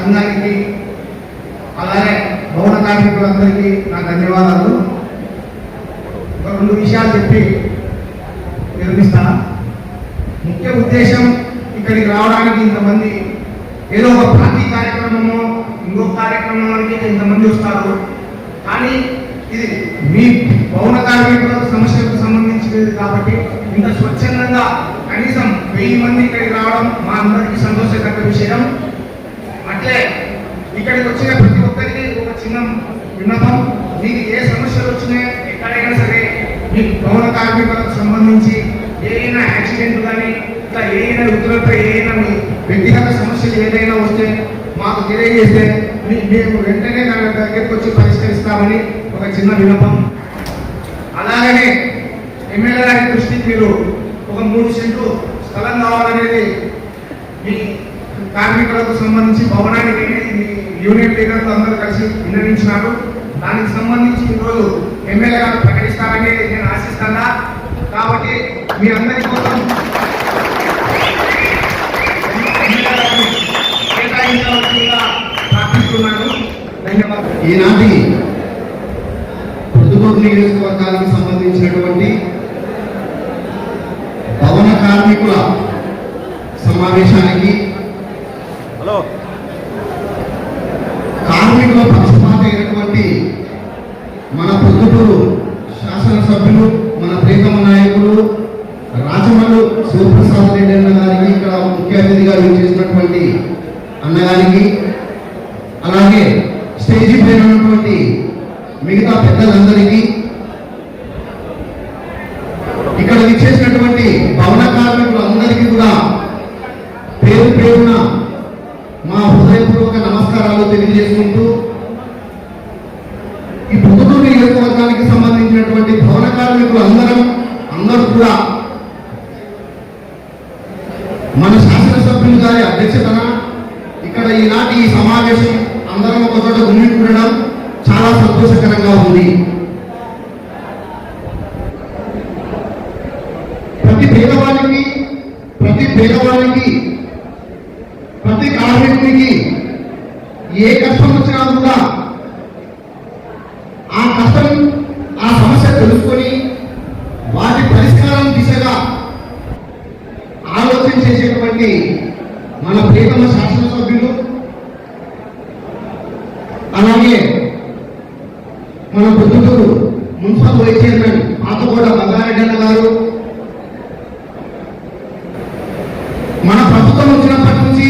సంఘానికి అలాగే భవన కార్మికులందరికీ నా ధన్యవాదాలు. ఒక 2 విషయాలు చెప్పి నిర్మిస్తాను. ముఖ్య ఉద్దేశం ఇక్కడికి రావడానికి ఇంతమంది ఏదో ఒక పార్టీ కార్యక్రమమో ఇంకో కార్యక్రమానికి ఇంతమంది వస్తారు. కానీ ఇది మీ భవన కార్మికుల సమస్యలకు సంబంధించినది కాబట్టి ఇంత స్వచ్ఛందంగా కనీసం 1000 మంది ఇక్కడికి రావడం మా అందరికీ సంతోషకర విషయం. అట్లే ఇక్కడికి వచ్చిన ప్రతి ఒక్కరికి ఒక చిన్న విన్నపం, మీకు ఏ సమస్యలు వచ్చినాయి ఎక్కడైనా సరే మీ భవన కార్మికులకు సంబంధించి ఏదైనా యాక్సిడెంట్ కానీ ఇట్లా ఏదైనా వృత్తులపై ఏదైనా మీ వ్యక్తిగత సమస్యలు ఏదైనా వస్తే మాకు తెలియజేస్తే మేము వెంటనే దాని దగ్గరికి వచ్చి పరిష్కరిస్తామని ఒక చిన్న విన్నపం. అలాగనే ఎమ్మెల్యే గారి దృష్టికి మీరు ఒక 3 సెంట్లు స్థలం కావాలనేది మీ కార్మికులకు సంబంధించి భవనానికి మీ యూనియన్ లీడర్లు అందరూ కలిసి విన్నవించినారు. దానికి సంబంధించి ఈరోజు ఎమ్మెల్యే గారు ప్రకటిస్తారని నేను ఆశిస్తాను. కాబట్టి మీ అందరి కోసం కేటాయించవలసిందిగా ప్రార్థిస్తున్నాను. ధన్యవాదాలు. ఈనాటి ప్రొద్దుటూరు నియోజకవర్గానికి సంబంధించినటువంటి భవన కార్మికుల సమావేశానికి కార్మికుల పక్షపాత అయినటువంటి మన ప్రొద్దుటూరు శాసనసభ్యులు మన ప్రియతమ నాయకులు రాజమల్లు శివప్రసాద్ రెడ్డి అన్న గారికి, ఇక్కడ ముఖ్య అతిథిగా చేసినటువంటి అన్నగారికి, అలాగే స్టేజీ పైన ఉన్నటువంటి మిగతా పెద్దలందరికీ, ఇక్కడ విచ్చేసినటువంటి భవన కార్మికులందరికీ కూడా పేరు పేరున మా హృదయపూర్వక నమస్కారాలు తెలియజేసుకుంటూ, ఈ పొద్దుటూరు నియోజకవర్గానికి సంబంధించినటువంటి భవన కార్మికులు అందరూ కూడా మన శాసనసభ్యులు గారి అధ్యక్షతన ఇక్కడ ఈనాటి ఈ సమావేశం అందరం ఒక చోట గుమికూడడం చాలా సంతోషకరంగా ఉంది. ప్రతి పేదవానికి ప్రతి కార్మికునికి ఏ కష్టం వచ్చినా కూడా ఆ కష్టం ఆ సమస్య తెలుసుకొని వాటి పరిష్కారం దిశగా ఆలోచన చేసేటువంటి మన ప్రియతమ శాసనసభ్యులు, అలాగే మన Proddatur municipal vice chairman Pathagoda Bangareddy అన్న గారు, మన ప్రభుత్వం వచ్చినప్పటి నుంచి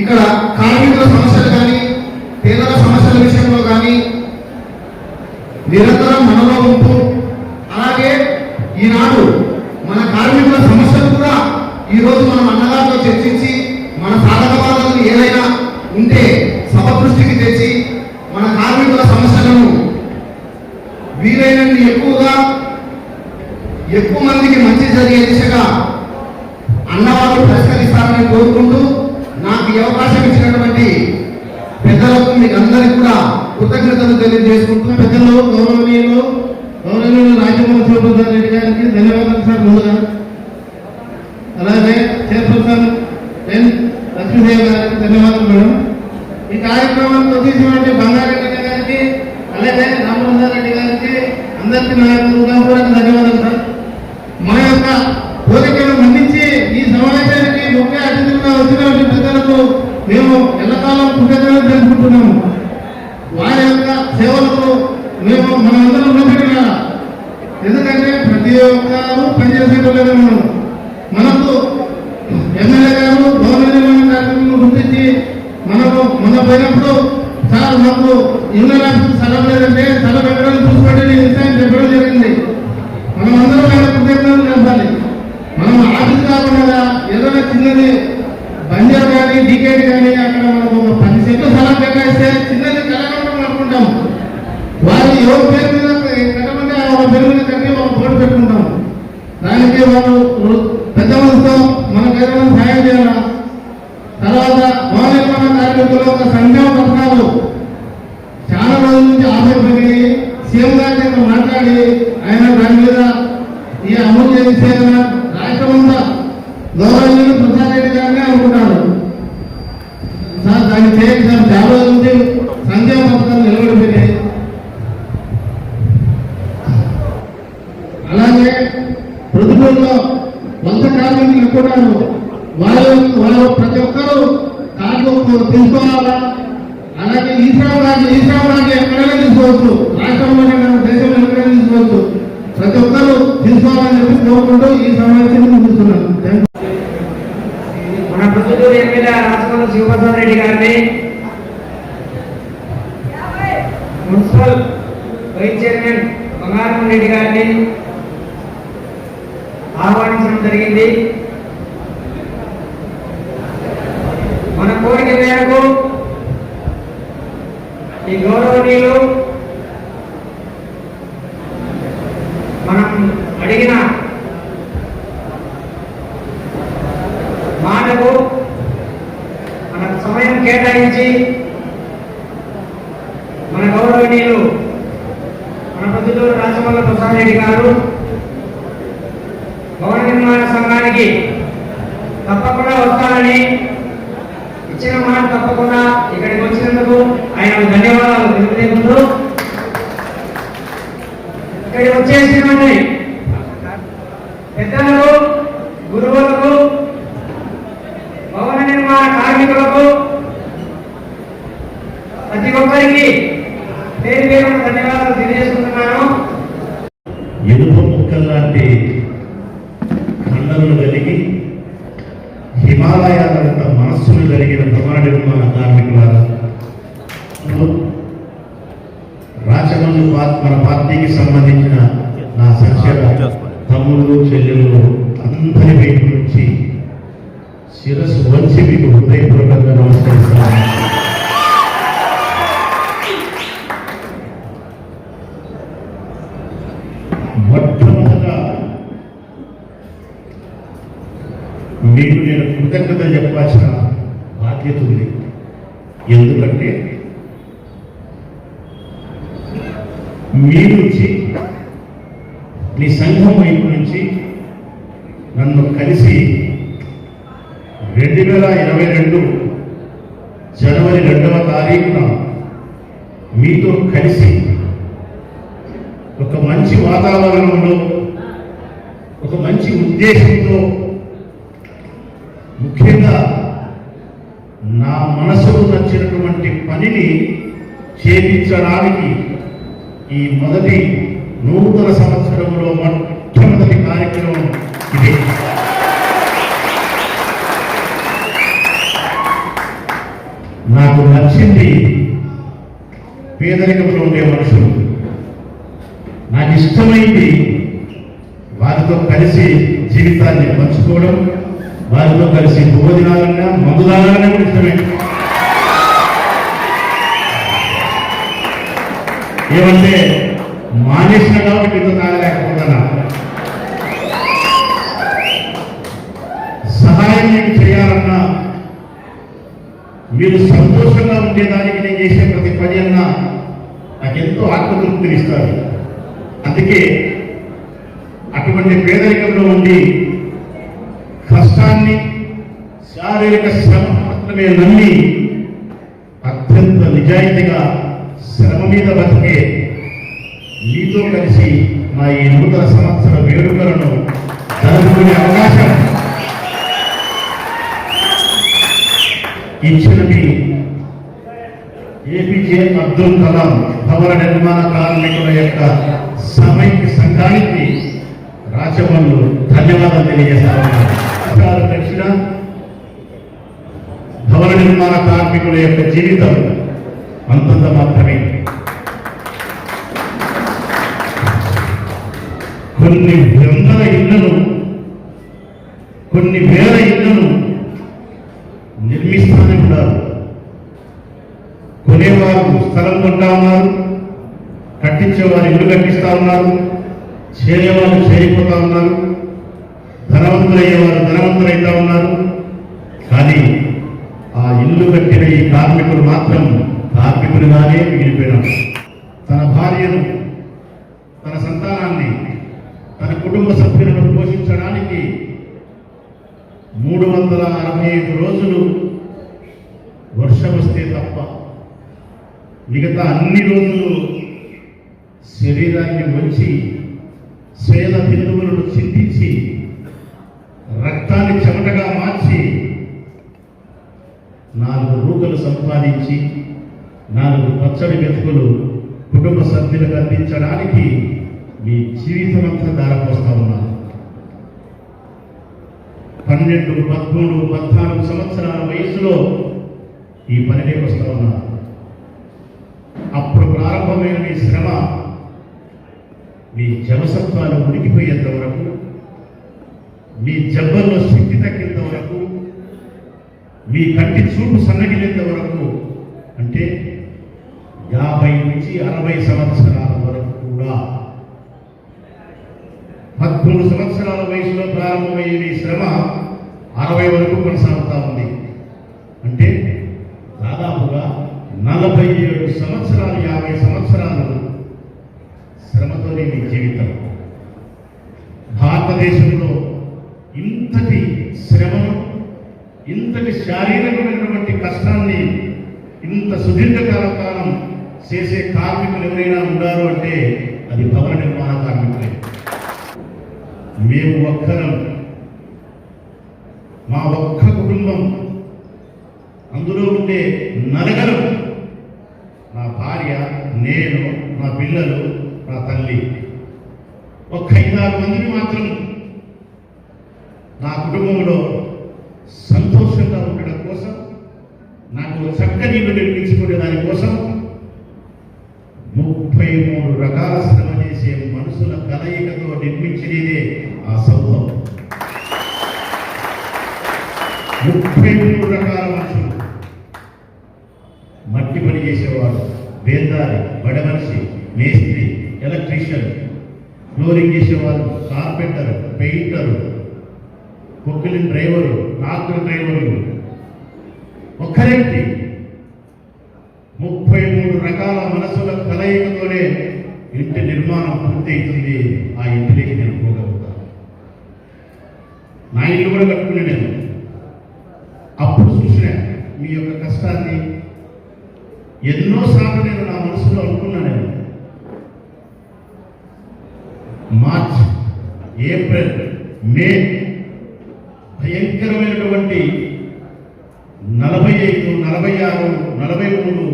ఇక్కడ కార్మికుల సమస్యలు కానీ పేదల సమస్యల విషయంలో కానీ నిరంతరం మనలో ఉంటూ, అలాగే ఈనాడు మన కార్మికుల సమస్యలు కూడా ఈరోజు మనం అన్నగారితో చర్చించి మన సాధక బాధలు ఏదైనా ఉంటే సభ దృష్టికి తెచ్చి మన కార్మికుల సమస్యలను వీలైనన్ని ఎక్కువ మందికి మంచి జరిగే దిశగా అన్నవాళ్ళు పరిష్కరిస్తారని కోరుకుంటూ, నాకు ఈ అవకాశం ఇచ్చినటువంటి పెద్దలకు మీకు అందరికీ కూడా కృతజ్ఞతలు తెలియజేసుకుంటూ, పెద్దలు గౌరవనీయులు రాజమోహన్ శివప్రసాద్ రెడ్డి గారికి ధన్యవాదాలు సార్ ముందుగా, అలాగే చైర్పర్సన్ ఎన్ లక్ష్మీదేవి గారికి ధన్యవాదాలు మేడం. ఈ కార్యక్రమానికి వచ్చేసినటువంటి బంగారెడ్డి గారికి అలాగే రామప్రసాద్ రెడ్డి గారికి అందరికీ నా యొక్క ధన్యవాదాలు సార్. మా యొక్క కోరికను మన్నించి ఈ సమావేశానికి ముఖ్య అతిథులుగా వచ్చినటువంటి పెద్దలకు మేము ఎల్లకాలం కృతజ్ఞతలు తెలుసుకుంటున్నాము. వారి యొక్క సేవలకు మేము మనమందరం ఉన్నట్టుగా, ఎందుకంటే ప్రతి ఒక్కరు పనిచేసేటోళ్ళే మనకు ఎమ్మెల్యే గారు భవన నిర్మాణ కార్యక్రమం గుర్తించి మన పోయినప్పుడు సార్ మాకు యూనియన్ ఆఫీస్ స్థలం లేదంటే స్థలం ఎక్కడో చూసుకోండి నేను ఇస్తాను చెప్పడం జరిగింది. మనం అందరం ఆయన కృతజ్ఞతలు చెప్పాలి. మనం ఆఫీస్ కాకుండా ఏదైనా చిన్నది బంజార్ కానీ డీకేట్ కానీ అక్కడ మనకు ఒక 10 సెంట్లు స్థలం కేటాయిస్తే చిన్నది కలగడం అనుకుంటాం. వారి ఎవరి పేరు మీద కట్టమంటే వాళ్ళ పేరు మీద కట్టి వాళ్ళ బోర్డు పెట్టుకుంటాం. దానికి వాళ్ళు పెద్ద మనసుతో మనకు ఏదైనా సహాయం చేయాలా. తర్వాత భవన నిర్మాణ కార్మికులు ఒక సంఘం పథకాలు చాలా రోజుల నుంచి ఆశపడి సీఎం గారితో మాట్లాడి ఆయన దాని మీద ఈ అమలు చేసే రాష్ట్రమంతా గౌరవనీయులు ప్రసాద్ రెడ్డి గారిని అనుకుంటారు. తెలుసుకోవాలా. అలాగే ఈ శ్రావణాన్ని ఎక్కడైనా తీసుకోవచ్చు, రాష్ట్రంలోనే కాదు దేశంలో ఎక్కడైనా తీసుకోవచ్చు. ప్రతి ఒక్కరూ తీసుకోవాలని చెప్పి కోరుకుంటూ ఈ సమావేశాన్ని ముగిస్తున్నాను. మన ప్రొద్దుటూరు ఎమ్మెల్యే రాచమల్లి శివప్రసాద్ రెడ్డి గారిని, మున్సిపల్ వైస్ చైర్మన్ బంగారం రెడ్డి గారిని ఆహ్వానించడం జరిగింది. మన కోరిక మేరకు ఈ గౌరవనీయులు మనం అడిగిన మాటకు మన సమయం కేటాయించి మన గౌరవనీయులు మన ప్రొద్దుటూరు రాచమల్లి ప్రసాద్ రెడ్డి గారు భవన నిర్మాణ సంఘానికి తప్పకుండా వస్తానని ఇచ్చిన మాట తప్పకుండా ఇక్కడికి వచ్చినందుకు ఆయన ధన్యవాదాలు తెలియజేస్తూ, ఇక్కడికి వచ్చేసినటువంటి పెద్దలకు, గురువులకు, భవన నిర్మాణ కార్మికులకు ప్రతి ఒక్కరికి పేరు పేరున ధన్యవాదాలు తెలియజేసుకుంటున్నాను. ఎదుప ముక్కల్లాంటి ఖండలను కలిగి హిమాలయాలంత మనస్సులు కలిగిన భవన నిర్మాణ కార్మికులారా, రాచమల్లి మన పార్టీకి సంబంధించిన నా సంక్షేమ తమ్ముళ్ళు చెల్లెళ్ళు అందరి వైపు నుంచి శిరస్సు వంచి మీకు హృదయపూర్వకంగా నమస్కరిస్తాను. మొట్టమొదట మీకు నేను కృతజ్ఞత చెప్పాల్సిన బాధ్యత ఉంది. ఎందుకంటే మీ నుంచి, మీ సంఘం వైపు నుంచి నన్ను కలిసి 2022 జనవరి 2వ తారీఖున మీతో కలిసి ఒక మంచి వాతావరణంలో, ఒక మంచి ఉద్దేశంతో, ముఖ్యంగా నా మనసుకు నచ్చినటువంటి పనిని చేయించడానికి ఈ మొదటి నూతన సంవత్సరంలో మొట్టమొదటి కార్యక్రమం ఇదే. నాకు నచ్చింది పేదరికంలో ఉండే మనుషులు. నాకు ఇష్టమైంది వారితో కలిసి జీవితాన్ని పంచుకోవడం, వారితో కలిసి భోజనాలన్నా మందుదాలన్నా కూడా ఇష్టమే. ఏమంటే మానేసిన కాబట్టి ఇంత తాగలేకపోతున్నా. సహాయం మీకు చేయాలన్నా, మీరు సంతోషంగా ఉండేదానికి నేను చేసే ప్రతి పని అన్నా నాకెంతో ఆత్మతృప్తిని ఇస్తారు. అందుకే అటువంటి పేదరికంలో ఉండి కష్టాన్ని, శారీరక శ్రమ మాత్రమే నమ్మి అత్యంత నిజాయితీగా శ్రమ మీద బతికే మీతో కలిసి మా ఈ నూతన సంవత్సర వేడుకలను జరుపుకునే అవకాశం ఇచ్చిన మీ ఏపీజే అబ్దుల్ కలాం భవన నిర్మాణ కార్మికుల యొక్క సమైక్య సంఘానికి రాచమల్లు ధన్యవాదాలు తెలియజేస్తాను. దక్షిణ భవన నిర్మాణ కార్మికుల యొక్క జీవితం అంతంత మాత్రమే. కొన్ని వందల ఇళ్లను, కొన్ని వేల ఇళ్లను నిర్మిస్తానే ఉన్నారు. కొనేవారు స్థలం కొంటా ఉన్నారు, కట్టించేవారు ఇల్లు కట్టిస్తా ఉన్నారు, చేరేవారు చేరిపోతా ఉన్నారు, ధనవంతులయ్యేవారు ధనవంతులైతా ఉన్నారు. కానీ ఆ ఇల్లు కట్టిన ఈ కార్మికులు మాత్రం కార్మికులుగానే మిగిలిపోయినారు. తన భార్యను, తన సంతానాన్ని, తన కుటుంబ సభ్యులను పోషించడానికి 365 రోజులు వర్షం వస్తే తప్ప మిగతా అన్ని రోజులు శరీరాన్ని వంచి స్వేద బిందువులను చిందించి రక్తాన్ని చెమటగా మార్చి నా 4 రూకలు సంపాదించి 4 పచ్చడి మెతుకులు కుటుంబ సభ్యులకు అందించడానికి మీ జీవితం అంతా దారపోస్తా ఉన్నారు. 12, 13, 14 సంవత్సరాల వయసులో ఈ పనిలోకి వస్తూ ఉన్నారు. అప్పుడు ప్రారంభమైన మీ శ్రమ మీ జవసత్వాలు ఉడికిపోయేంత వరకు, మీ జబ్బల్లో శక్తి తగ్గేంత వరకు, మీ కంటి చూపు సన్నగిలేంత వరకు, అంటే 50 నుంచి 60 సంవత్సరాల వరకు కూడా 13 సంవత్సరాల వయసులో ప్రారంభమయ్యే మీ శ్రమ 60 వరకు కొనసాగుతూ ఉంది. అంటే దాదాపుగా 47 సంవత్సరాలు 50 సంవత్సరాలు శ్రమతోనే మీ జీవితం. భారతదేశంలో ఇంతటి శ్రమను, ఇంతటి శారీరకమైనటువంటి కష్టాన్ని ఇంత సుదీర్ఘకాల కాలం చేసే కార్మికులు ఎవరైనా ఉన్నారు అంటే అది భవన నిర్మాణ కార్మికులే. మేము ఒక్కరం, మా ఒక్క కుటుంబం, అందులో ఉండే నలుగురు, నా భార్య, నేను, నా పిల్లలు, నా తల్లి, ఒక 5-6 మందిని మాత్రం నా కుటుంబంలో సంతోషంగా ఉండడం కోసం, నాకు చక్కని ఇల్లు నిర్మించుకునే దానికోసం 33 రకాల శ్రమ చేసే మనుషుల కలయికతో నిర్మించినదే ఆ సౌధం. 33 రకాల మనుషులు, మట్టి పని చేసేవాడు, బేందారి, బడమనిషి, మేస్త్రి, ఎలక్ట్రీషియన్, ఫ్లోరింగ్ చేసేవాళ్ళు, కార్పెంటర్, పెయింటర్, పొక్కిలిన్ డ్రైవరు, ట్రాక్టర్ డ్రైవర్లు, ఒక్కరేంటి 33 రకాల మనసుల కలయికతోనే ఇంటి నిర్మాణం పూర్తవుతుంది. ఆ ఇంటిలోకి నేను పోగలుగుతాను. నా ఇల్లు కూడా కట్టుకుని నేను అప్పుడు చూసిన మీ యొక్క కష్టాన్ని ఎన్నోసార్లు నేను నా మనసులో అనుకున్నాను. మార్చ్, ఏప్రిల్, మే భయంకరమైనటువంటి 45, 46, 43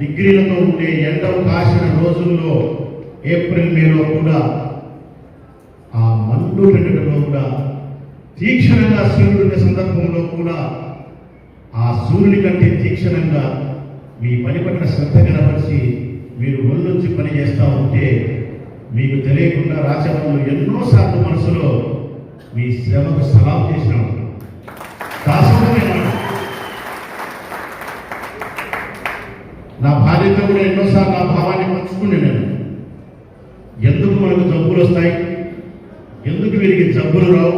డిగ్రీలతో ఉండే ఎండ కాసిన రోజుల్లో, ఏప్రిల్, మేలో కూడా ఆ మండు టెండలో కూడా తీక్షణంగా సూర్యుడి సందర్భంలో కూడా ఆ సూర్యుని కంటే తీక్షణంగా మీ పని పట్ల శ్రద్ధ కనపరిచి మీరు ఒళ్ళొచ్చి పని చేస్తూ ఉంటే మీకు తెలియకుండా రాజవంలో ఎన్నోసార్లు మనసులో మీ శ్రమకు సలాం చేసినాం. దాసమైన నా భార్యతో కూడా ఎన్నోసార్లు ఆ భావాన్ని పంచుకునే నేను. ఎందుకు మనకు జబ్బులు వస్తాయి, ఎందుకు వీరికి జబ్బులు రావు,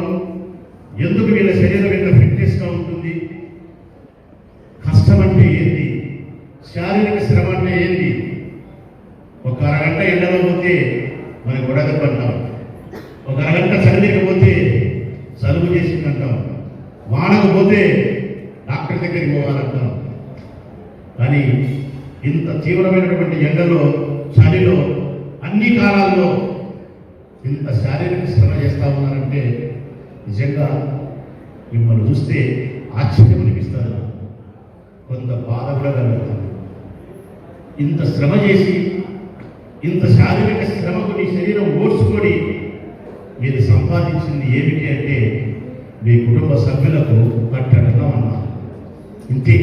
ఎందుకు వీళ్ళ శరీరం ఎంత ఫిట్నెస్గా ఉంటుంది, కష్టం అంటే ఏంటి, శారీరక శ్రమ అంటే ఏంటి. ఒక అరగంట ఎండలో పోతే మనకు వడదెబ్బ అంటాం, ఒక అరగంట చలికి పోతే జలుబు చేసిందంటాం, వానకు పోతే డాక్టర్ దగ్గరికి పోవాలంటాం. కానీ ఇంత తీవ్రమైనటువంటి ఎండలో, చలిలో, అన్ని కాలాల్లో ఇంత శారీరక శ్రమ చేస్తూ ఉన్నారంటే నిజంగా మిమ్మల్ని చూస్తే ఆశ్చర్యం అనిపిస్తారు, కొంత బాధ కూడా కలుగుతుంది. ఇంత శ్రమ చేసి, ఇంత శారీరక శ్రమకు మీ శరీరం ఓడ్చుకొని మీరు సంపాదించింది ఏమిటి అంటే మీ కుటుంబ సభ్యులకు కట్టడం అన్నారు. ఇంతే,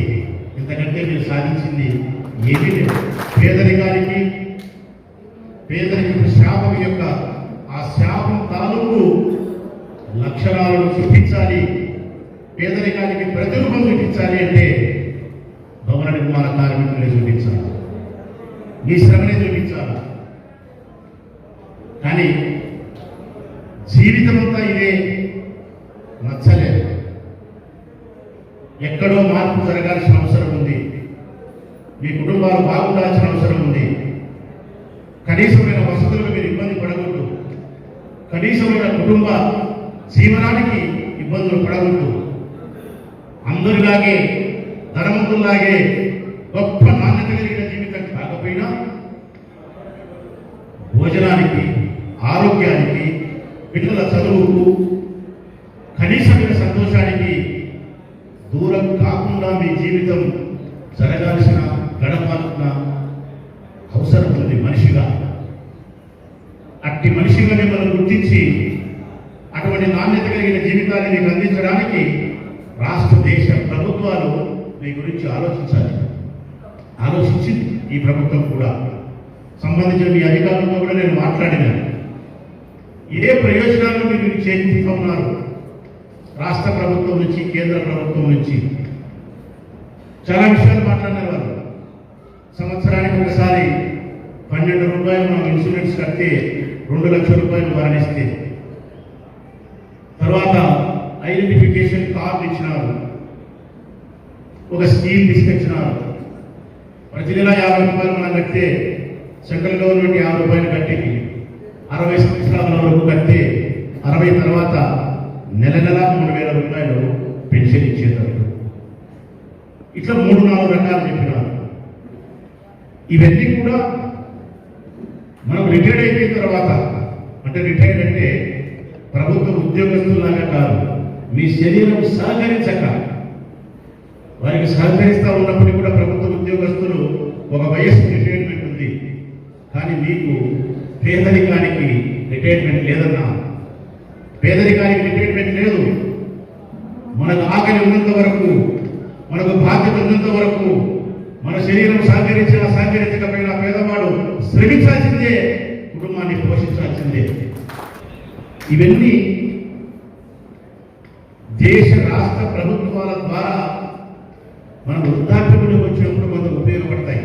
ఇంతకంటే మీరు సాధించింది ఏమీ లేదు. పేదరికానికి, పేదరిక శాపం యొక్క ఆ శాపం తాలూకు లక్షణాలను చూపించాలి, పేదరికానికి ప్రతిరూపం చూపించాలి అంటే భవన నిర్మాణ కార్మికులనే చూపించాలి, మీ శ్రమనే చూపించాలి. కానీ జీవితం అంతా ఇదే నచ్చలేదు. ఎక్కడో మార్పు జరగాల్సిన అవసరం ఉంది. మీ కుటుంబాలు బాగుండాల్సిన అవసరం ఉంది. కనీసమైన వసతులకు మీరు ఇబ్బంది పడకూడదు, కనీసమైన కుటుంబ జీవనానికి ఇబ్బందులు పడకూడదు. అందరిలాగే, ధనవంతుల్లాగే గొప్ప నాణ్యత కలిగిన జీవితం కాకపోయినా భోజనానికి, ఆరోగ్యానికి, పిల్లల చదువుకు, కనీసమైన సంతోషానికి దూరం కాకుండా మీ జీవితం జరగాల్సిన గడపాల్సిన అవసరం ఉంది మనిషిగా. అట్టి మనిషిగా మిమ్మల్ని గుర్తించి అటువంటి నాణ్యత కలిగిన జీవితాన్ని మీకు అందించడానికి రాష్ట్ర దేశ ప్రభుత్వాలు మీ గురించి ఆలోచించాలి. ఆలోచించింది ఈ ప్రభుత్వం కూడా. సంబంధించిన మీ అధికారులతో కూడా నేను మాట్లాడినాను. ఏ ప్రయోజనాలు మీరు చేకూరుతూ ఉన్నారు రాష్ట్ర ప్రభుత్వం నుంచి, కేంద్ర ప్రభుత్వం నుంచి చాలా విషయాలు మాట్లాడినారు వాళ్ళు. సంవత్సరానికి ఒకసారి 12 రూపాయలు మనం ఇన్సూరెన్స్ కడితే 2 లక్షల రూపాయలు మరణిస్తే, తర్వాత ఐడెంటిఫికేషన్ కార్డు ఇచ్చినారు, ఒక స్కీమ్ తీసుకొచ్చినారు. ప్రతి నెల 50 రూపాయలు మనం కడితే సెంట్రల్ గవర్నమెంట్ 50 రూపాయలు కట్టి 60 సంవత్సరాల వరకు కడితే 60 తర్వాత నెల 3,000 రూపాయలు పెన్షన్ ఇచ్చేటట్టు. ఇట్లా 3-4 రకాలు చెప్పినారు. ఇవన్నీ కూడా మనం రిటైర్డ్ అయిపోయిన తర్వాత, అంటే రిటైర్డ్ అంటే ప్రభుత్వ ఉద్యోగస్తులాగా కాదు, మీ శరీరం సహకరించక వారికి సహకరిస్తూ ఉన్నప్పటికీ కూడా ప్రభుత్వ ఉద్యోగస్తులు ఒక వయస్సు రిటైర్మెంట్ ఉంది, కానీ మీకు పేదరికానికి రిటైర్మెంట్ లేదన్నా. పేదరికానికి రిటైర్మెంట్ లేదు. మనకు ఆకలి ఉన్నంత వరకు, మనకు బాధ్యత ఉన్నంత వరకు, మన శరీరం సహకరించకపోయినా పేదవాడు శ్రమించాల్సిందే, కుటుంబాన్ని పోషించాల్సిందే. ఇవన్నీ దేశ రాష్ట్ర ప్రభుత్వాల ద్వారా మన వృద్ధాప్యంలో వచ్చినప్పుడు కొంత ఉపయోగపడతాయి,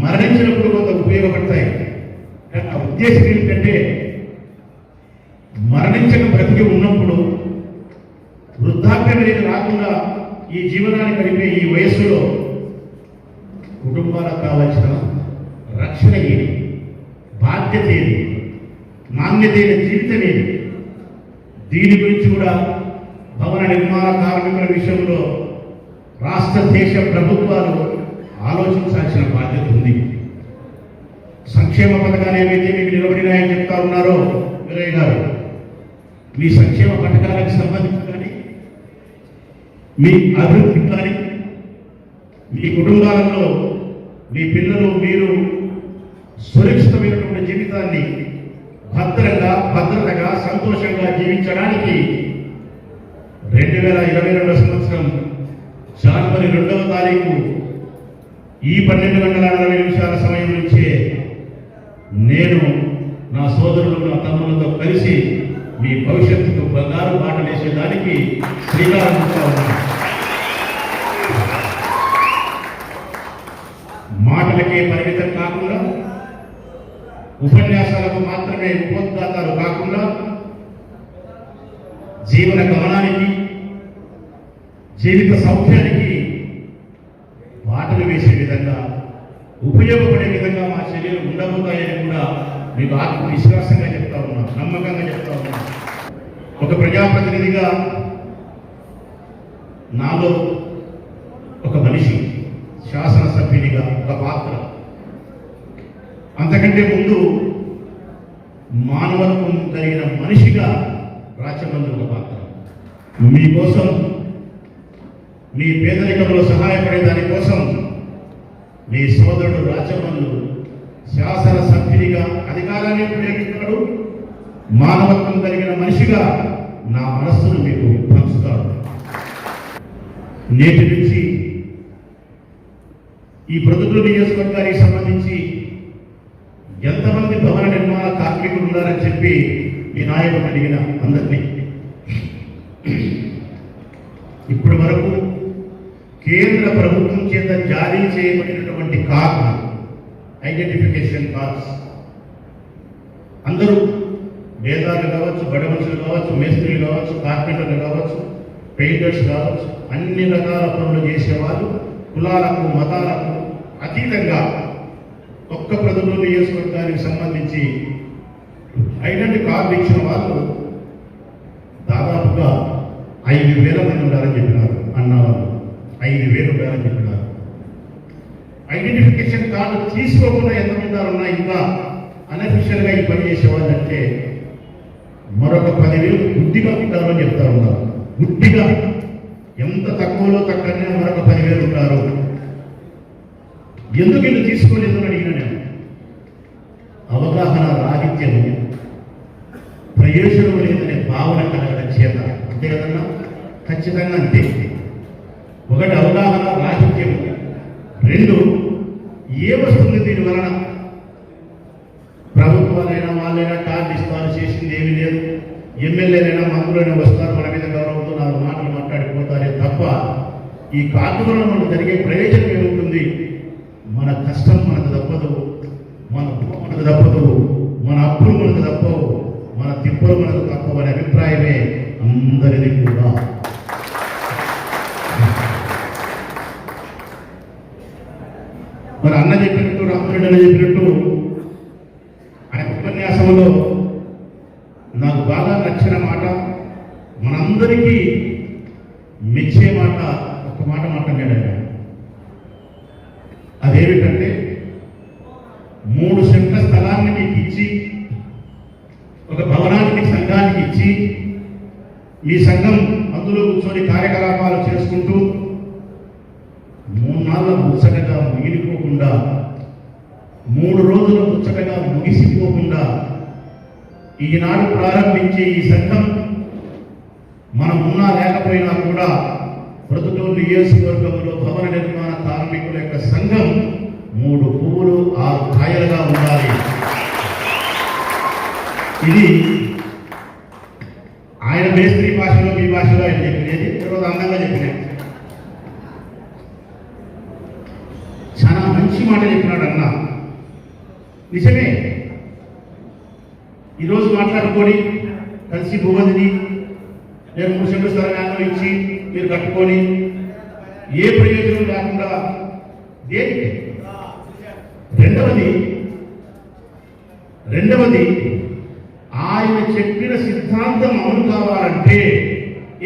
మరణించినప్పుడు కొంత ఉపయోగపడతాయి. కానీ ఆ ఉద్దేశం ఏంటంటే మరణించక బ్రతికి ఉన్నప్పుడు వృద్ధాప్యం అనేది రాకుండా ఈ జీవనాన్ని గడిపే ఈ వయస్సులో కుటుంబాలకు కావాల్సిన రక్షణ ఏది, బాధ్యత ఏది, నాణ్యతైన జీవితం ఏది, దీని గురించి కూడా భవన నిర్మాణ కార్మికుల విషయంలో రాష్ట్ర దేశ ప్రభుత్వాలు ఆలోచించాల్సిన బాధ్యత ఉంది. సంక్షేమ పథకాలు ఏవైతే మీకు నిలబడినాయని చెప్తా ఉన్నారో వీరయ్య గారు, మీ సంక్షేమ పథకాలకు సంబంధించి కానీ, మీ అభివృద్ధి కానీ, మీ కుటుంబాలలో మీ పిల్లలు మీరు సురక్షితమైనటువంటి జీవితాన్ని భద్రతగా సంతోషంగా జీవించడానికి 2022 సంవత్సరం జనవరి 2వ తారీఖు ఈ 12:40 సమయం నుంచే నేను నా సోదరులు, నా తమ్ములతో కలిసి మీ భవిష్యత్తుకు బంగారు బాటలు వేసేదానికి శ్రీకారం చుడతా ఉన్నాను. మాటలకే పరిమితం కాకుండా, ఉపన్యాసాలకు మాత్రమే ప్రోత్సాహాలు కాకుండా, జీవన గమనానికి, జీవిత సౌఖ్యానికి బాటలు వేసే విధంగా, ఉపయోగపడే విధంగా మా చర్యలు ఉండబోతాయని కూడా మీకు ఆత్మవిశ్వాసంగా చెప్తా ఉన్నా, నమ్మకంగా చెప్తా ఉన్నా. ఒక ప్రజాప్రతినిధిగా నాలో ఒక మనిషి, శాసనసభ్యునిగా ఒక పాత్ర, అంతకంటే ముందు మానవత్వం కలిగిన మనిషిగా రాచమండ్రి ఒక పాత్ర. మీకోసం, మీ పేదరికంలో సహాయపడే దానికోసం మీ సోదరుడు రాచమల్లు శాసనసభ్యునిగా అధికారాన్ని ఉపయోగిస్తాడు. మానవత్వం కలిగిన మనిషిగా నా మనస్సును మీకు పంచుతాడు. నేటి నుంచి ఈ ప్రొద్దుటూరు నియోజకవర్గానికి సంబంధించి ఎంతమంది భవన నిర్మాణ కార్మికులు ఉన్నారని చెప్పి మీ నాయకుడు అడిగిన అందరినీ, ఇప్పటి వరకు కేంద్ర ప్రభుత్వం చేత జారీ చేయబడినటువంటి కార్డు, ఐడెంటిఫికేషన్ కార్డ్స్, అందరూ వేదాలు కావచ్చు, బడి మనుషులు కావచ్చు, మేస్త్రీలు కావచ్చు, కార్పెంటర్లు కావచ్చు, పెయింటర్స్ కావచ్చు, అన్ని రకాల పనులు చేసేవాళ్ళు కులాలకు మతాలకు అతీతంగా ఒక్క ప్రజలు నియోజకవర్గానికి సంబంధించి ఐడెంటిటీ కార్డు ఇచ్చిన వాళ్ళు దాదాపుగా 5,000 మంది ఉన్నారని చెప్పినారు. అన్నవాళ్ళు 5,000 ఉన్నారని చెప్పినారు. ఐడెంటిఫికేషన్ కార్డు తీసుకోకుండా ఎంతమంది ఉన్నారున్నా ఇంకా అన్అఫిషియల్గా ఈ పని చేసేవాళ్ళు అంటే మరొక 10,000 గుడ్డిగా ఉంటారని చెప్తా ఉన్నారు. గుడ్డిగా ఎంత తక్కువలో తక్కువనే మరొక 10,000 ఉంటారు. ఎందుకు ఇల్లు తీసుకోలేదు అని అడిగిన నేను. అవగాహన రాహిత్యము, ప్రయోజనం లేదనే భావన కలగడం చేత. అంతే కదన్నా? ఖచ్చితంగా అంతే. ఒకటి అవగాహన రాహిత్యము, 2 ఏమొస్తుంది దీని వలన? ప్రభుత్వాలైనా వాళ్ళైనా కార్డు ఇస్తారు, చేసింది ఏమీ లేదు. ఎమ్మెల్యేలైనా మంత్రులైనా వస్తారు, మన మీద గౌరవంతో 4 మాటలు మాట్లాడిపోతారే తప్ప ఈ కార్డు వలన మనకు జరిగే ప్రయోజనం ఏముంటుంది? మన కష్టం మనకు తప్పదు, మనకు తప్పదు, మన అప్పులు మనకు తప్పవు, మన తిప్పలు మనకు తప్పవు అనే అభిప్రాయమే అందరిది కూడా. మరి అన్న చెప్పినట్టు, రామరెడ్డి అన్న చెప్పినట్టు ఆయన ఉపన్యాసంలో నాకు బాగా నచ్చిన మాట, మనందరికీ మెచ్చే మాట, ఒక మాట మాట్లాడాడు ఆయన. అదేమిటంటే 3 సెంట్ల స్థలాన్ని మీకు ఇచ్చి, ఒక భవనానికి సంఘానికి ఇచ్చి, ఈ సంఘం అందులో కూర్చొని కార్యకలాపాలు చేసుకుంటూ 3 నాళ్ళ ముచ్చటగా మిగిలిపోకుండా, 3 రోజుల ముచ్చటగా ముగిసిపోకుండా ఈనాడు ప్రారంభించే ఈ సంఘం మనం ఉన్నా లేకపోయినా కూడా ప్రొద్దుటూరు నియోజకవర్గంలో భవన నిర్మాణ కార్మికుల యొక్క సంఘం 3 పువ్వులు 6 కాయలుగా ఉండాలి. ఇది ఆయన మేస్త్రి భాషలో, మీ భాషలో ఆయన చెప్పినది. ఈరోజు అందంగా చెప్పినది. చాలా మంచి మాట చెప్పినాడు అన్న. నిజమే. ఈరోజు మాట్లాడుకొని కలిసి భూవదిని నేను 3 సెంట్ల స్థలాన్ని ఇచ్చి మీరు కట్టుకొని ఏ ప్రయోజనం లేకుండా దేనికి? రెండవది ఆయన చెప్పిన సిద్ధాంతం అమలు కావాలంటే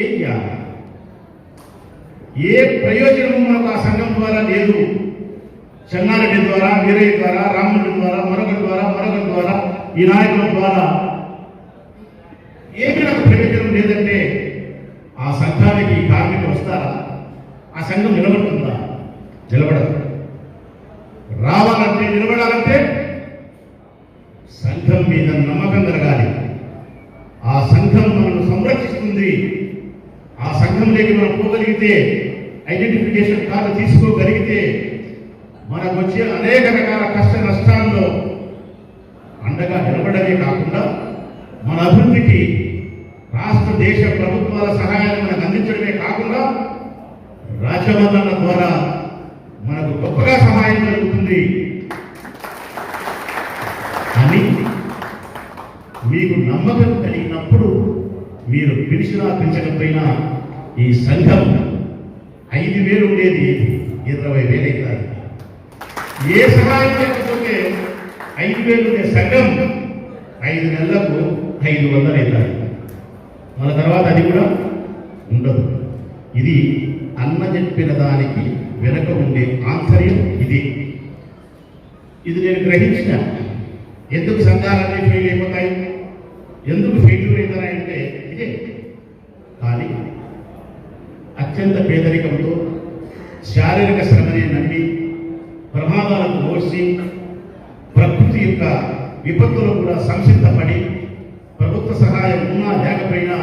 ఏం చేయాలి? ఏ ప్రయోజనము మనకు ఆ సంఘం ద్వారా లేదు. చెన్నారెడ్డి ద్వారా, వీరయ్య ద్వారా, రామరెడ్డి ద్వారా, మరొకరి ద్వారా, ఈ నాయకుల ద్వారా ఏమి నాకు ప్రయోజనం లేదంటే ఆ సంఘానికి కార్మికులు వస్తారా? ఆ సంఘం నిలబడుతుందా? నిలబడదు. రావాలంటే, నిలబడాలంటే సంఘం మీద నమ్మకం కలగాలి. ఆ సంఘం మనల్ని సంరక్షిస్తుంది. ఆ సంఘంలోకి మనం పోగలిగితే, ఐడెంటిఫికేషన్ కార్డు తీసుకోగలిగితే, మనకు వచ్చే అనేక రకాల కష్ట నష్టాల్లో అండగా నిలబడమే కాకుండా మన అభివృద్ధికి రాష్ట్ర దేశ ప్రభుత్వాల సహాయాన్ని మనకు అందించడమే కాకుండా రాజ్యవర్ధన ద్వారా మనకు గొప్పగా సహాయం జరుగుతుంది అని మీకు నమ్మకం కలిగినప్పుడు మీరు పిలిచినా పిలిచకపోయినా ఈ సంఘం 5,000 ఉండేది 20,000 అవుతారు. ఏ సహాయం లేకపోతే 5,000 ఉండే సంఘం 5 నెలలకు 500 అవుతారు. మన తర్వాత అది కూడా ఉండదు. ఇది అన్న చెప్పిన దానికి వెనక ఉండే ఆంతర్యం ఇది. నేను గ్రహించిన. ఎందుకు సంఘాలన్నీ ఫెయిల్ అయిపోతాయి, ఎందుకు ఫెయిల్యూర్ అవుతాయంటే ఇదే. కానీ అత్యంత పేదరికంతో శారీరక శ్రమని నమ్మి ప్రమాదాలకు ఓర్చి ప్రకృతి యొక్క విపత్తులు కూడా సంసిద్ధపడి ప్రభుత్వ సహాయం ఉన్నా లేకపోయినా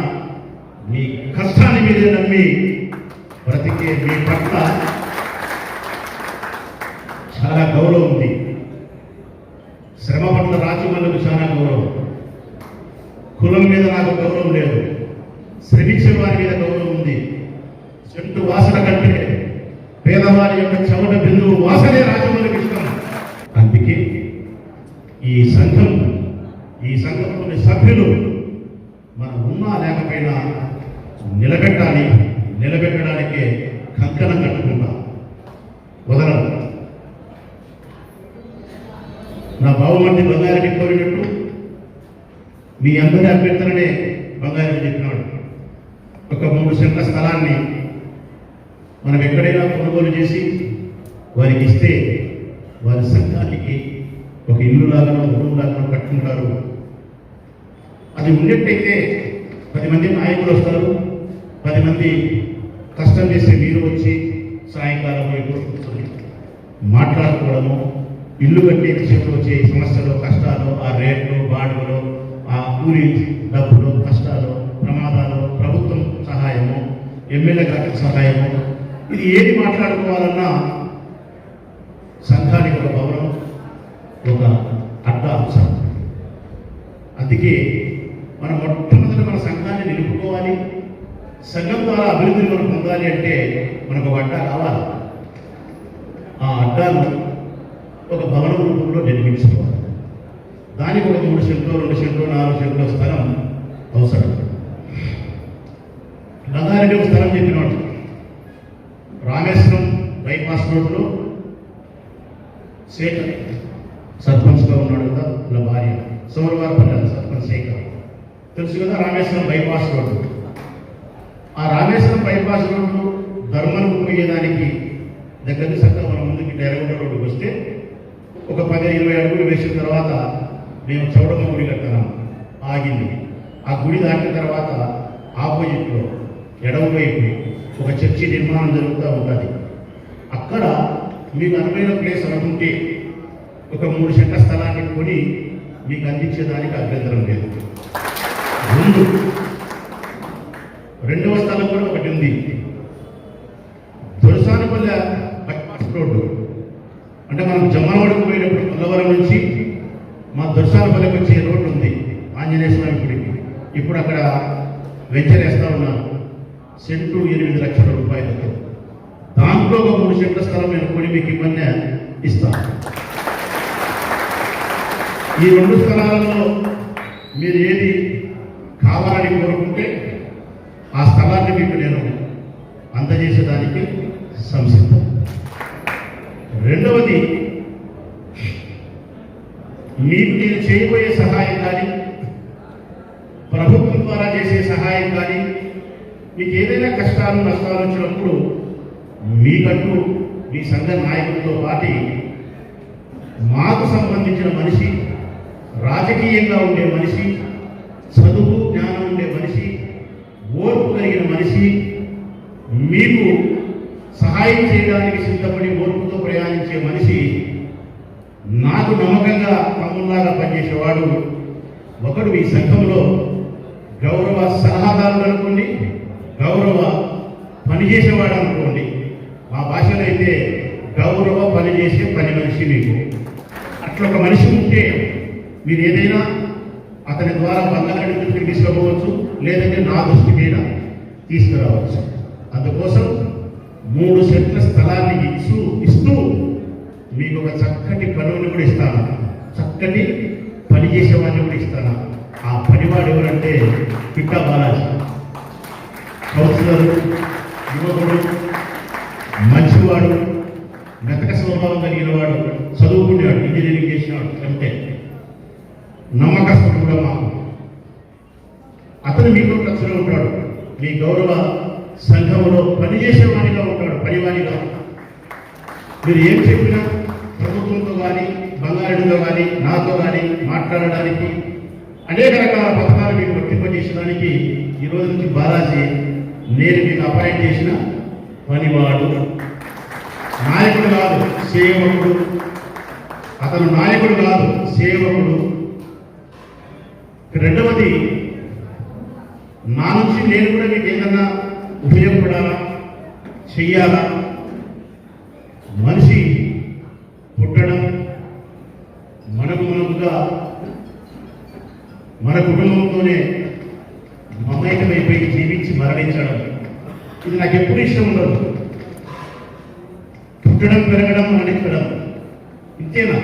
మీ కష్టాన్ని మీరే నమ్మి బ్రతికే మీ పట్ల చాలా గౌరవం ఉంది. శ్రమ పట్ల రాజమల్లకు చాలా గౌరవం. కులం మీద నాకు గౌరవం లేదు, శ్రమించే వారి మీద గౌరవం ఉంది. చెట్టు వాసన కంటే పేదవారి యొక్క చెమట బిందువు వాసనే రాజమల్లకు ఇష్టం. అందుకే ఈ సంఘంలోని సభ్యులు మనం ఉన్నా లేకపోయినా నిలబెట్టడానికే కంకణం కట్టుకుంటా వదలం. నా బావమంది బంగారెడ్డి కోరినట్టు మీ అందరి అభ్యర్థననే బంగారెడ్డి చెప్పినాడు. ఒక 3 సెంట్ల స్థలాన్ని మనం ఎక్కడైనా కొనుగోలు చేసి వారికి ఇస్తే వారి సంఘానికి ఒక ఇల్లు లాగానో రూమ్ లాగానో కట్టుకుంటారు. అది ఉండేట్టయితే 10 మంది నాయకులు వస్తారు, 10 మంది కష్టం చేస్తే మీరు వచ్చి సాయంకాలం ఎప్పుడు కూర్చొని మాట్లాడుకోవడము, ఇల్లు కట్టే విషయంలో వచ్చే సమస్యలు, కష్టాలు, ఆ రేట్లు, బాడుగలు, ఆ కూలీ డబ్బులు, కష్టాలు, ప్రమాదాలు, ప్రభుత్వం సహాయము, ఎమ్మెల్యే గారికి సహాయము, ఇది ఏది మాట్లాడుకోవాలన్నా సంఘానికి ఒక భవనం, ఒక అడ్డ అంశం. అందుకే మనం మొట్టమొదటి మన సంఘాన్ని నిలుపుకోవాలి. సంఘం ద్వారా అభివృద్ధిని మనం పొందాలి అంటే మనకు ఒక అడ్డా కావాలి. ఆ అడ్డాను ఒక భవనం రూపంలో నిర్మించుకోవాలి. దానికి ఒక 3 సెంట్లు, 2 సెంట్లు, 4 సెంట్ల స్థలం అవసరం. గంగారెడ్డి ఒక స్థలం చెప్పినాడు. రామేశ్వరం బైపాస్ రోడ్లో శేఖర్ సర్పంచ్గా ఉన్నాడు కదా, వాళ్ళ భార్య సోమవారపల్లి సర్పంచ్ శేఖర్, తెలుసు కదా. రామేశ్వరం బైపాస్ రోడ్డు, ఆ రామేశ్వరం బైపాస్ రోడ్డు ధర్మం పోయేదానికి దగ్గర సక్క మన ముందుకి ఎర్రగొండ రోడ్డుకి వస్తే ఒక 10-20 అడుగులు వేసిన తర్వాత మేము చౌడమ్మ గుడి కట్టినాం, ఆగింది. ఆ గుడి దాటిన తర్వాత ఆపోజిట్లో ఎడమవైపు ఒక చర్చి నిర్మాణం జరుగుతూ ఉంటుంది. అక్కడ మీకు అనువైన ప్లేస్ అనుకుంటే ఒక 3 సెంట్ల స్థలాన్ని కొని మీకు అందించేదానికి అభ్యంతరం లేదు. రెండవ స్థలం కూడా ఒకటి ఉంది. దొరసానపల్లె బైపాస్ రోడ్డు అంటే మనం జమ్మలవాడకు పోయినప్పుడు పల్లవరం నుంచి మా దొరసానపల్లెకి వచ్చే రోడ్డు ఉంది, ఆంజనేయ స్వామి గుడికి. ఇప్పుడు అక్కడ వెంచర్ వేస్తా ఉన్నారు, సెంటు 8 లక్షల రూపాయలతో. దాంట్లో ఒక 3 సెంట్ల స్థలం నేను కొని మీకు ఇవన్నీ ఇస్తాను. ఈ 2 స్థలాలలో మీరు ఏది కావాలని కోరుకుంటే ఆ స్థలాన్ని మీకు నేను అందజేసేదానికి సంసిద్ధం. రెండవది, మీకు నేను చేయబోయే సహాయం కానీ, ప్రభుత్వం ద్వారా చేసే సహాయం కానీ, మీకు ఏదైనా కష్టాలు నష్టాలు వచ్చినప్పుడు మీకంటూ మీ సంఘ నాయకులతో పాటు మాకు సంబంధించిన మనిషి, రాజకీయంగా ఉండే మనిషి, చదువు జ్ఞానం ఉండే మనిషి, ఓర్పు కలిగిన మనిషి, మీకు సహాయం చేయడానికి సిద్ధపడి ఓర్పుతో ప్రయాణించే మనిషి, నాకు నమ్మకంగా తమ్ముళ్లాగా పనిచేసేవాడు ఒకడు ఈ సంఘంలో గౌరవ సలహాదారుడు అనుకోండి, గౌరవ పనిచేసేవాడు అనుకోండి. మా భాషలో అయితే గౌరవ పనిచేసే పని మనిషి. మీకు అట్లా ఒక మనిషి ఉంటే మీరు ఏదైనా అతని ద్వారా బంగారు దృష్టికి తీసుకుపోవచ్చు, లేదంటే నా దృష్టి మీద తీసుకురావచ్చు. అందుకోసం 3 సెంట్ల స్థలాన్ని ఇస్తూ మీకు ఒక చక్కటి పనులను కూడా ఇస్తాను, చక్కటి పని చేసేవాడిని కూడా ఇస్తాను. ఆ పనివాడు ఎవరంటే పిట్టా బాలాజీ, కౌన్సిలరు, యువకుడు, మంచివాడు, మెతక స్వభావం కలిగిన వాడు, చదువుకునేవాడు, ఇంజనీరింగ్ చేసినవాడు, అంటే నమ్మకస్తుడు కూడా మాకు. అతను మీకు ఖర్చులో ఉంటాడు, మీ గౌరవ సంఘంలో పనిచేసేవాడిగా ఉంటాడు, పనివాడిగా. మీరు ఏం చెప్పినా ప్రభుత్వంతో కానీ, బంగారుడితో కానీ, నాతో కానీ మాట్లాడడానికి అనేక రకాల పథకాలు మీకు వర్తింపజేసడానికి ఈ రోజు నుంచి బాలాజీ నేను మీకు అపాయింట్ చేసిన పనివాడు. నాయకుడు కాదు, సేవకుడు. అతను నాయకుడు కాదు, సేవకుడు. రెండవది, నా నుంచి నేను కూడా మీకు ఏదన్నా ఉపయోగపడాలా, చెయ్యాలా. మనిషి పుట్టడం, మనకుగా మన కుటుంబంతోనే మమైకమైపోయి జీవించి మరణించడం, ఇది నాకు ఎప్పుడు ఇష్టం ఉండదు. పుట్టడం, పెరగడం, మరణించడం, ఇంతేనా?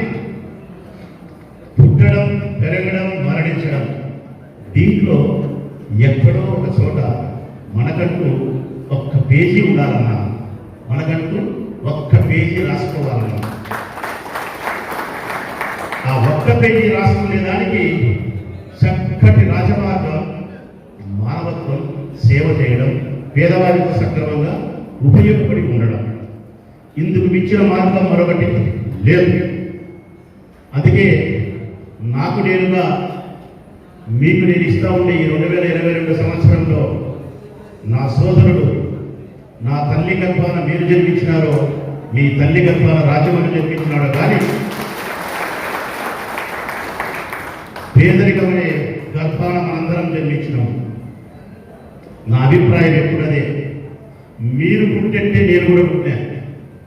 పుట్టడం, పెరగడం, మరణించడం. దీంట్లో ఎక్కడో ఒక చోట మనకంటూ ఒక్క పేజీ ఉండాలన్నా, మనకంటూ ఒక్క పేజీ రాసుకోవాలన్నా, ఆ ఒక్క పేజీ రాసుకునే దానికి చక్కటి రాజమార్గం, మానవత్వం, సేవ చేయడం, పేదవారితో సక్రమంగా ఉపయోగపడి ఉండడం. ఇందుకు మించిన మార్గం మరొకటి లేదు. అందుకే నాకు నేనుగా మీకు నేను ఇస్తా ఉండే ఈ 2022 సంవత్సరంలో నా సోదరుడు నా తల్లి గర్భాన మీరు జన్మించినారో మీ తల్లి గర్భాన రాజమండ్రి జన్మించినాడో కానీ పేదరికమనే గర్భాన మనందరం జన్మించినాం. నా అభిప్రాయం ఎప్పుడు అదే. మీరు పుట్టింటే నేను కూడా పుట్టాను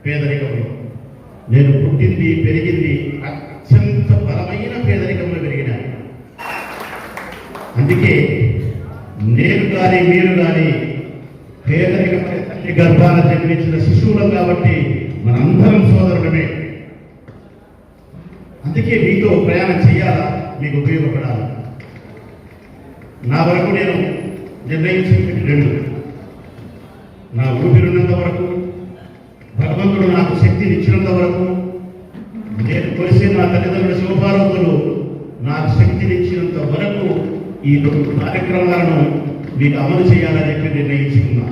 పేదరికంలో. నేను పుట్టింది పెరిగింది అత్యంత బలమైన పేదరికంలో పెరిగినాను. అందుకే నేను కానీ మీరు కానీ పేదరికమైన తల్లి గర్భాన జన్మించిన శిశువులం కాబట్టి మనందరం సోదరులమే. అందుకే మీతో ప్రయాణం చేయాలా, మీకు ఉపయోగపడాలి. నా వరకు నేను నిర్ణయించింది రెండు. నా ఊపిరినంత వరకు, భగవంతుడు నాకు శక్తిని ఇచ్చినంత వరకు, నేను కొలిసే నా తల్లిదండ్రుల శివపార్వతులు నాకు శక్తిని ఇచ్చినంత వరకు ఈ కార్యక్రమాలను మీకు అమలు చేయాలని చెప్పి నిర్ణయించుకున్నా.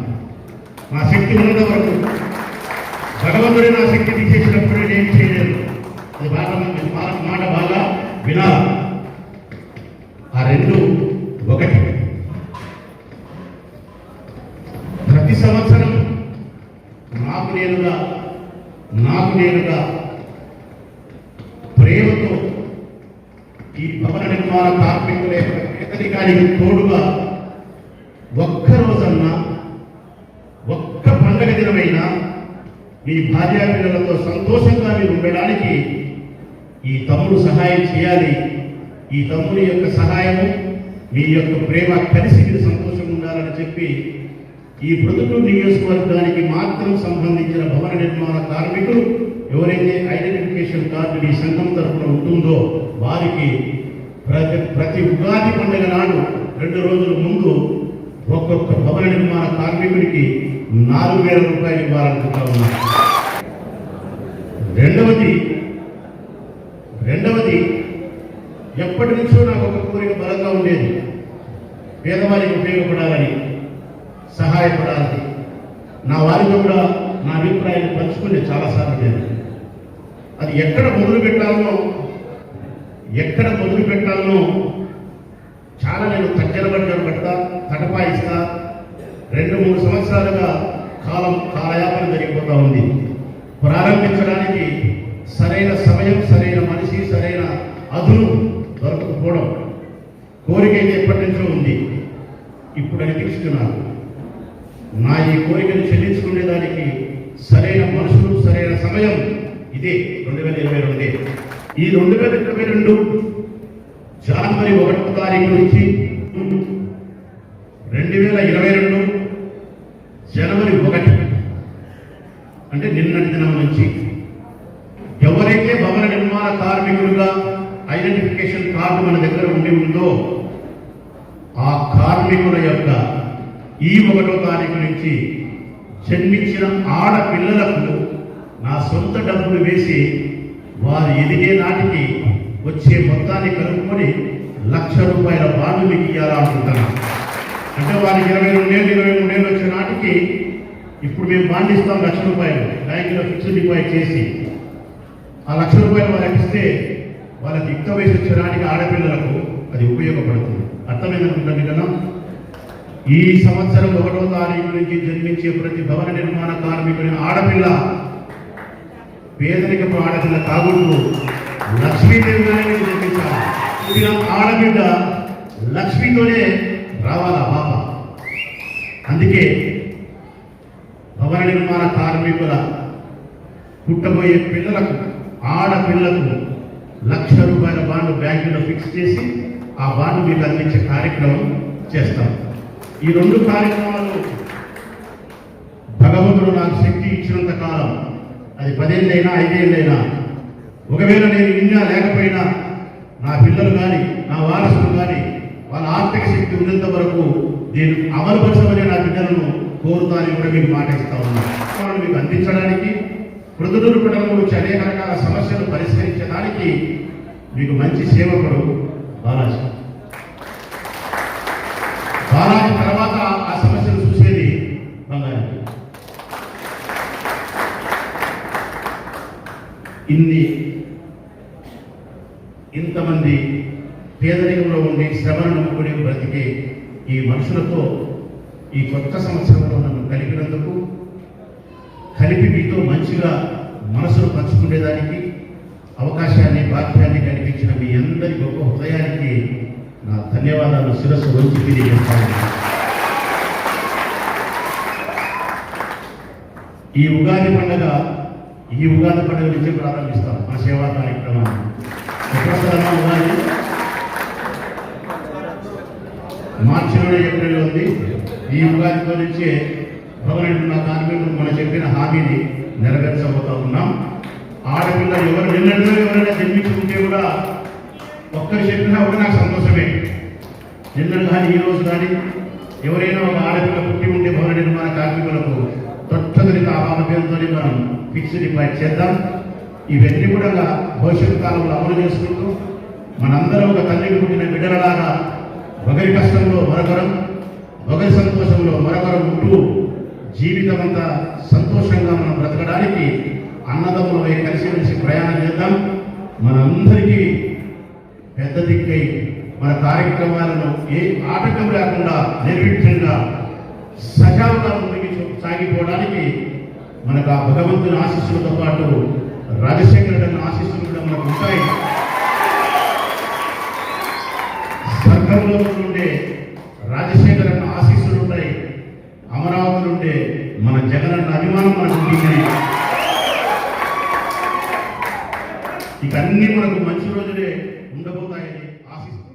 నా శక్తి ఉన్నంత వరకు, భగవంతుడే నా శక్తి తీసేసినప్పుడు నేను చేయలేదు. అది బాగా మాట బాగా వినాలి. ఆ రెండు ఒకటి. ప్రతి సంవత్సరం నాకు నేనుగా ప్రేమతో ఈ భవన నిర్మాణ కార్మికుల పేదరికానికి తోడుగా ఒక్క రోజన్నా, ఒక్క పండగ దినమైనా మీ భార్యా పిల్లలతో సంతోషంగా మీరు ఉండడానికి ఈ తమ్ముడు సహాయం చేయాలి. ఈ తమ్ముని యొక్క సహాయము, మీ యొక్క ప్రేమ కలిసి మీరు సంతోషంగా ఉండాలని చెప్పి ఈ ప్రొద్దుటూరు నియోజకవర్గానికి మాత్రం సంబంధించిన భవన నిర్మాణ కార్మికులు ఎవరైతే ఐడెంటిఫికేషన్ కార్డు ఈ సంఘం తరఫున ఉంటుందో వారికి ప్రతి ఉగాది పండుగ నాడు 2 రోజుల ముందు ఒక్కొక్క భవన నిర్మాణ కార్మికుడికి 4,000 రూపాయలు ఇవ్వాలనుకుంటా ఉన్నారు. రెండవది ఎప్పటి నుంచో నాకు ఒక కోరిక బలంగా ఉండేది. పేదవారికి ఉపయోగపడాలని, సహాయపడాలని. నా వారితో కూడా నా అభిప్రాయాన్ని పంచుకునే చాలాసార్లు నేను అది ఎక్కడ మొదలు పెట్టాలనో చాలా నేను పడతా, తటపాయిస్తా. 2-3 సంవత్సరాలుగా కాలయాపన జరిగిపోతా ఉంది. ప్రారంభించడానికి సరైన సమయం, సరైన మనిషి, సరైన అదును దొరకకపోవడం. కోరిక అయితే ఎప్పటి నుంచో ఉంది. ఇప్పుడు అనిపిస్తున్నాను నా ఈ కోరికను చెల్లించుకునేదానికి సరైన మనుషులు, సరైన సమయం ఇదే 2022. ఈ 2022 జనవరి 1వ తారీఖు నుంచి 2022 జనవరి 1 అంటే నిన్నటి దినం నుంచి ఎవరైతే భవన నిర్మాణ కార్మికులుగా ఐడెంటిఫికేషన్ కార్డు మన దగ్గర ఉందో ఆ కార్మికుల యొక్క ఈ 1వ తారీఖు నుంచి జన్మించిన ఆడపిల్లలకు నా సొంత డబ్బులు వేసి వారు ఎదిగే నాటికి వచ్చే మొత్తాన్ని కలుపుకొని ₹1,00,000 బాండు మీకు ఇవ్వాలనుకుంటున్నాను. అంటే వారికి 22 ఏళ్ళు 23 ఏళ్ళు వచ్చే నాటికి ఇప్పుడు మేము బాండ్ ఇస్తాం ₹1,00,000 బ్యాంకులో ఫిక్స్డ్ డిపాజిట్ చేసి ఆ ₹1,00,000 వాళ్ళకి ఇస్తే వాళ్ళకి యుక్త వయసు వచ్చే నాటికి ఆడపిల్లలకు అది ఉపయోగపడుతుంది. అర్థమైందనుకుంటాను కదా. ఈ సంవత్సరం 1వ తారీఖు నుంచి జన్మించే ప్రతి భవన నిర్మాణ కార్మికుని ఆడపిల్ల పేదరికపు ఆడపిల్ల కాకుండా లక్ష్మీదేవిగానే జన్మించాలి. పుట్టిన ఆడబిడ్డ లక్ష్మితోనే రావాలా బాబ. అందుకే భవన నిర్మాణ కార్మికుల పుట్టబోయే పిల్లలకు, ఆడపిల్లకు ₹1,00,000 బాండ్ బ్యాంకులో ఫిక్స్ చేసి ఆ బాండ్ మీకు అందించే కార్యక్రమం చేస్తాం. ఈ 2 కార్యక్రమాలు భగవంతుడు నాకు శక్తి ఇచ్చినంత కాలం, అది 10 ఏళ్ళైనా 5 ఏళ్ళైనా, ఒకవేళ నేను విన్నా లేకపోయినా నా పిల్లలు కానీ నా వారసులు కానీ వాళ్ళ ఆర్థిక శక్తి ఉన్నంత వరకు నేను అమలుపరచమని నా బిడ్డలను కోరుతానని కూడా మీకు మాట ఇస్తా ఉన్నాను. మీకు అందించడానికి, ప్రొద్దుటూరు పట్టణంలో వచ్చే అనేక రకాల సమస్యలు పరిష్కరించడానికి మీకు మంచి సేవకుడు బాలాజీ. తర్వాత ఆ సమస్యలు చూసేది బంగారు. ఇంతమంది పేదరికంలో ఉండి శ్రమను నమ్ముకుని బ్రతికే ఈ మనుషులతో ఈ కొత్త సంవత్సరంలో నన్ను కలిపినందుకు కలిపి మీతో మంచిగా మనసును పంచుకునేదానికి అవకాశాన్ని భాగ్యాన్ని కల్పించిన మీ అందరి గొప్ప హృదయానికి నా ధన్యవాదాలు శిరస్సు వంచి తెలియజేస్తాను. ఈ ఉగాది పండుగ నుంచి ప్రారంభిస్తాం మన సేవా కార్యక్రమాన్ని. ఎక్కడ ఉగాది మార్చిలోనే ఏప్రిల్ ఉంది. ఈ ఉగాదితో నుంచే భవన కార్మికులు మనం చెప్పిన హామీని నెరవేర్చబోతా ఉన్నాం. ఆడపిల్లలు ఎవరైనా జన్మించుకుంటే కూడా ఒక్కరు చెప్పినా కూడా నాకు సంతోషమే. నిన్నలు కానీ ఈ రోజు కానీ ఎవరైనా ఒక ఆడపిల్ల పుట్టి ఉంటే భవన నిర్మాణ కార్మికులకు తొట్టగలిత ఆహార పేరుతో మనం ఫిక్స్డ్ డిపాజిట్ చేద్దాం. ఇవన్నీ కూడా భవిష్యత్ కాలంలో అమలు చేసుకుంటూ మనందరం ఒక తల్లికి పుట్టిన బిడ్డలలాగా ఒకరి కష్టంలో మరొకరం, ఒకరి సంతోషంలో మరొకరం ఉంటూ జీవితం అంతా సంతోషంగా మనం బ్రతకడానికి అన్నదమ్ములపై కలిసి ప్రయాణం చేద్దాం. మనందరికీ పెద్ద దిక్కై మన కార్యక్రమాలను ఏ ఆటంకం లేకుండా నిర్విఘ్నంగా సజావుగా ముందుకు సాగిపోవడానికి మనకు ఆ భగవంతుని ఆశీస్సులతో పాటు రాజశేఖర రెడ్డి ఆశీస్సులు కూడా మనకు ఉంటాయి. స్వర్గంలో నుండే రాజశేఖర ఆశీస్సులు ఉంటాయి. అమరావతి నుండే మన జగనన్న అభిమానం మనకు ఉంటుంది. ఇక అన్ని మనకు మంచి రోజులే ఉండబోతాయని ఆశిస్తున్నాం.